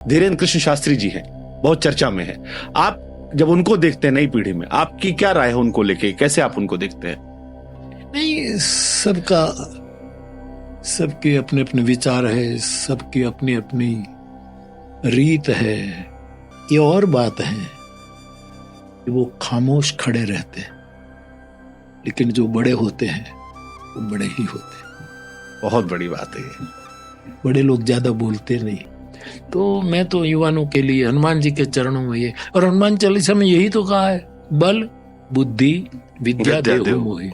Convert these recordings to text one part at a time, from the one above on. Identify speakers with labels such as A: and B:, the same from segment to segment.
A: धीरेन्द्र कृष्ण शास्त्री जी हैं, बहुत चर्चा में है। आप जब उनको देखते हैं नई पीढ़ी में, आपकी क्या राय है उनको लेके, कैसे आप उनको देखते हैं?
B: नहीं, सबके अपने अपने विचार है, सबकी अपनी अपनी रीत है। ये और बात है कि वो खामोश खड़े रहते हैं, लेकिन जो बड़े होते हैं वो बड़े ही होते हैं।
A: बहुत बड़ी बात है ये।
B: बड़े लोग ज्यादा बोलते नहीं। तो मैं तो युवाओं के लिए हनुमान जी के चरणों में ये, और हनुमान चालीसा में यही तो कहा है, बल बुद्धि विद्या देहु मोहि।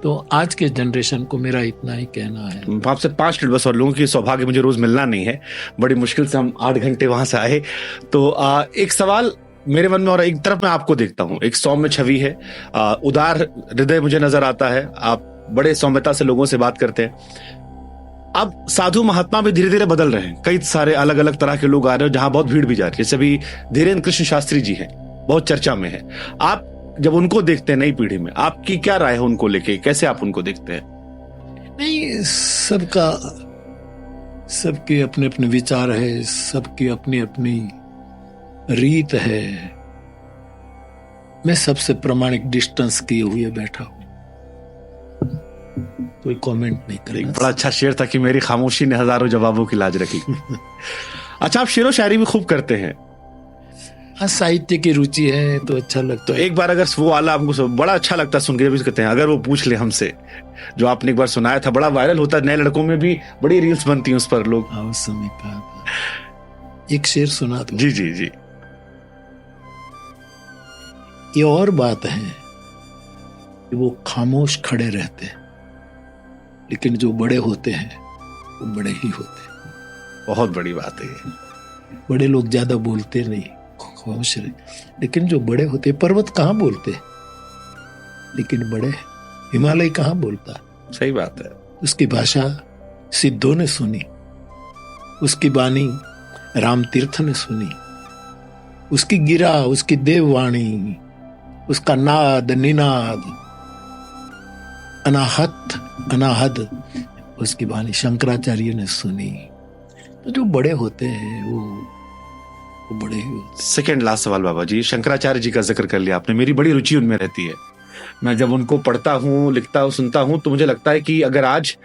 B: तो आज के जनरेशन को मेरा इतना ही कहना है।
A: आपसे 5 मिनट बस, और लोगों की सौभाग्य मुझे रोज मिलना नहीं है, बड़ी मुश्किल से हम 8 घंटे वहां से आए। तो एक सवाल मेरे मन में, और एक तरफ मैं आपको देखता हूं, एक सौम्य छवि है, उदार हृदय मुझे नजर आता है, आप बड़े सौम्यता से लोगों से बात करते हैं। अब साधु महात्मा भी धीरे धीरे बदल रहे हैं, कई सारे अलग अलग तरह के लोग आ रहे हैं, जहां बहुत भीड़ भी जा रही है। जैसे अभी धीरेन्द्र कृष्ण शास्त्री जी हैं, बहुत चर्चा में है। आप जब उनको देखते हैं नई पीढ़ी में, आपकी क्या राय है उनको लेके, कैसे आप उनको देखते हैं?
B: नहीं, सबके अपने अपने विचार है, सबकी अपनी अपनी रीत है। मैं सबसे प्रामाणिक डिस्टेंस किए हुए बैठा हूं, कोई कमेंट नहीं करेगा।
A: बड़ा अच्छा शेर था कि मेरी खामोशी ने हजारों जवाबों की लाज रखी। अच्छा, आप शेरो शायरी भी खूब करते हैं।
B: हाँ, साहित्य की रुचि है तो अच्छा लगता
A: तो
B: है।
A: एक बार अगर वो वाला आपको बड़ा अच्छा लगता है सुन के, कहते हैं अगर वो पूछ ले हमसे, जो आपने एक बार सुनाया था, बड़ा वायरल होता है, नए लड़कों में भी बड़ी रील्स बनती हैं उस पर, लोग।
B: हाँ, उस समय कहा था। एक शेर सुना दो।
A: जी जी जी।
B: ये और बात है कि वो खामोश खड़े रहते हैं, लेकिन जो बड़े होते हैं वो बड़े ही होते हैं।
A: बहुत बड़ी बात है ये।
B: बड़े लोग ज्यादा बोलते नहीं, खामोश रहे, लेकिन जो बड़े होते, पर्वत कहाँ बोलते, लेकिन बड़े, हिमालय कहाँ बोलता।
A: सही बात है।
B: उसकी भाषा सिद्धों ने सुनी, उसकी बानी राम तीर्थ ने सुनी, उसकी गिरा, उसकी देववाणी, उसका नाद निनाद, अनाहत अनाहद, उसकी बानी शंकराचार्य ने सुनी। तो जो बड़े होते हैं वो बड़े ही होते।
A: सेकेंड लास्ट सवाल बाबा जी, शंकराचार्य जी का जिक्र कर लिया आपने, मेरी बड़ी रुचि उनमें रहती है। मैं जब उनको पढ़ता हूँ, लिखता हूँ, सुनता हूँ, तो मुझे लगता है कि अगर आज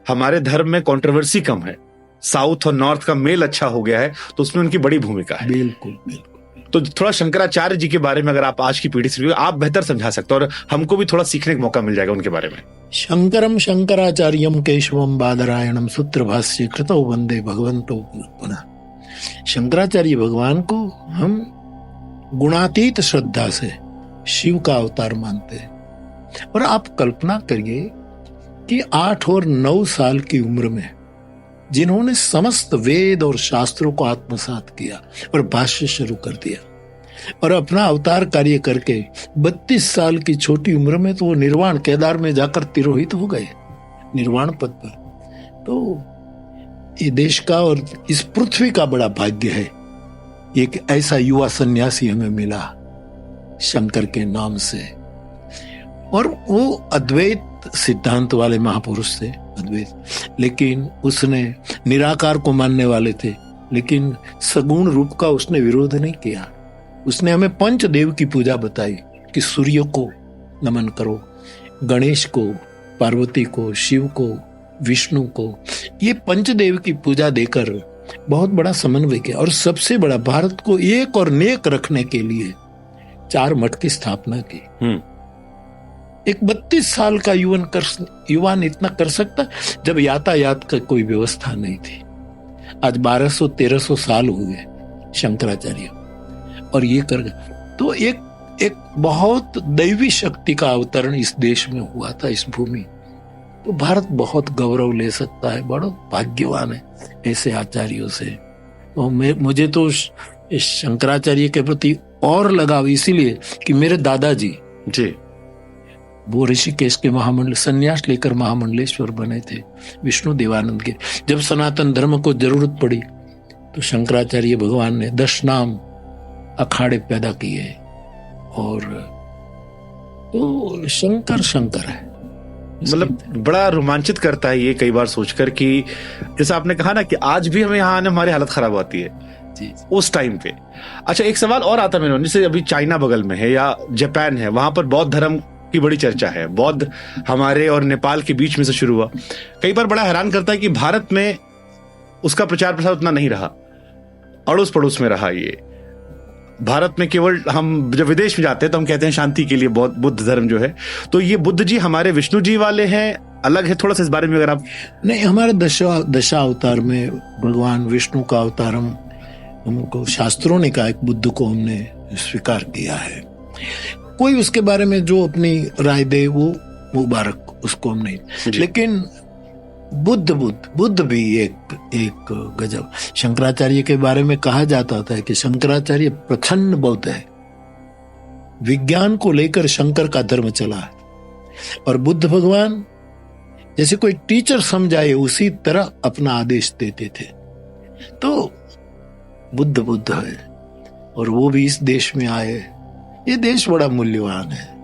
A: हमारे धर्म में कंट्रोवर्सी कम है, साउथ और नॉर्थ का मेल अच्छा हो गया है, तो उसमें उनकी बड़ी भूमिका है।
B: बिल्कुल बिल्कुल।
A: तो थोड़ा शंकराचार्य जी के बारे में अगर आप आज की पीढ़ी से आप बेहतर समझा सकते हो, और हमको भी थोड़ा सीखने का मौका मिल जाएगा उनके बारे में।
B: शंकरम शंकराचार्यम केशवम बादरायणम सूत्र भाष्य कृतो वंदे भगवंतो पुनः। शंकराचार्य भगवान को हम गुणातीत श्रद्धा से शिव का अवतार मानते हैं। और आप कल्पना करिए कि 8 और 9 साल की उम्र में जिन्होंने समस्त वेद और शास्त्रों को आत्मसात किया और भाष्य शुरू कर दिया, और अपना अवतार कार्य करके 32 साल की छोटी उम्र में तो वो निर्वाण केदार में जाकर तिरोहित हो गए, निर्वाण पद पर। तो ये देश का और इस पृथ्वी का बड़ा भाग्य है, एक ऐसा युवा सन्यासी हमें मिला शंकर के नाम से। और वो अद्वैत सिद्धांत वाले महापुरुष थे, अद्वैत, लेकिन उसने निराकार को मानने वाले थे, लेकिन सगुण रूप का उसने विरोध नहीं किया। उसने हमें पंचदेव की पूजा बताई कि सूर्य को नमन करो, गणेश को, पार्वती को, शिव को, विष्णु को, ये पंचदेव की पूजा देकर बहुत बड़ा समन्वय किया। और सबसे बड़ा, भारत को एक और नेक रखने के लिए 4 मठ की स्थापना की। एक 32 साल का युवान इतना कर सकता जब यातायात का कोई व्यवस्था नहीं थी। आज 1200-1300 साल हुए शंकराचार्य, और ये कर गए। तो एक बहुत दैवी शक्ति का अवतरण इस देश में हुआ था, इस भूमि। तो भारत बहुत गौरव ले सकता है, बड़ा भाग्यवान है ऐसे आचार्यों से। तो मुझे तो शंकराचार्य के प्रति और लगाव इसीलिए कि मेरे दादाजी
A: जी
B: वो ऋषिकेश के महामंडल संन्यास लेकर महामंडलेश्वर बने थे, विष्णु देवानंद के। जब सनातन धर्म को जरूरत पड़ी तो शंकराचार्य भगवान ने 10 नाम अखाड़े पैदा किए। और तो शंकर है,
A: मतलब बड़ा रोमांचित करता है ये कई बार सोचकर कि जैसा आपने कहा ना कि आज भी हमें यहाँ आने हमारी हालत खराब होती है,
B: जी।
A: उस टाइम पे। अच्छा, एक सवाल और आता है मेरे मन में, जैसे अभी चाइना बगल में है या जापान है, वहां पर बौद्ध धर्म की बड़ी चर्चा है। बौद्ध हमारे और नेपाल के बीच में से शुरू हुआ। कई बार बड़ा हैरान करता है कि भारत में उसका प्रचार प्रसार उतना नहीं रहा, अड़ोस पड़ोस में रहा। ये भारत में केवल हम जब विदेश में जाते हैं तो हम कहते हैं शांति के लिए बुद्ध धर्म जो है। तो ये बुद्ध जी हमारे विष्णु जी वाले हैं, अलग है? थोड़ा सा इस बारे में अगर आप।
B: नहीं, हमारे दशा अवतार में भगवान विष्णु का अवतार हमको शास्त्रों ने कहा, एक बुद्ध को हमने स्वीकार किया है। कोई उसके बारे में जो अपनी राय दे वो मुबारक, उसको हम नहीं। लेकिन बुद्ध भी एक गजब। शंकराचार्य के बारे में कहा जाता था कि शंकराचार्य प्रचंड बौद्ध है, विज्ञान को लेकर शंकर का धर्म चला है। और बुद्ध भगवान जैसे कोई टीचर समझाए उसी तरह अपना आदेश देते थे। तो बुद्ध है, और वो भी इस देश में आए। ये देश बड़ा मूल्यवान है,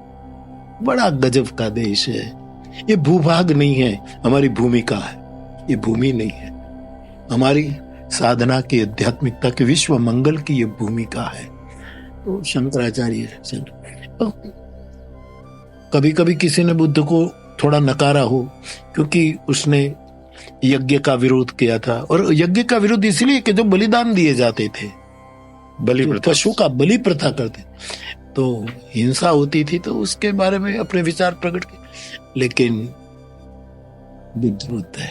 B: बड़ा गजब का देश है। ये भूभाग नहीं है, हमारी भूमिका है। ये भूमि नहीं है, हमारी साधना की, आध्यात्मिकता की, विश्व मंगल की ये भूमिका है। तो शंकराचार्य कभी कभी किसी ने बुद्ध को थोड़ा नकारा हो, क्योंकि उसने यज्ञ का विरोध किया था। और यज्ञ का विरोध इसलिए कि जो बलिदान दिए जाते थे, पशु का बलि प्रथा करते, तो हिंसा होती थी। तो उसके बारे में अपने विचार प्रकट किए। लेकिन बुद्ध है,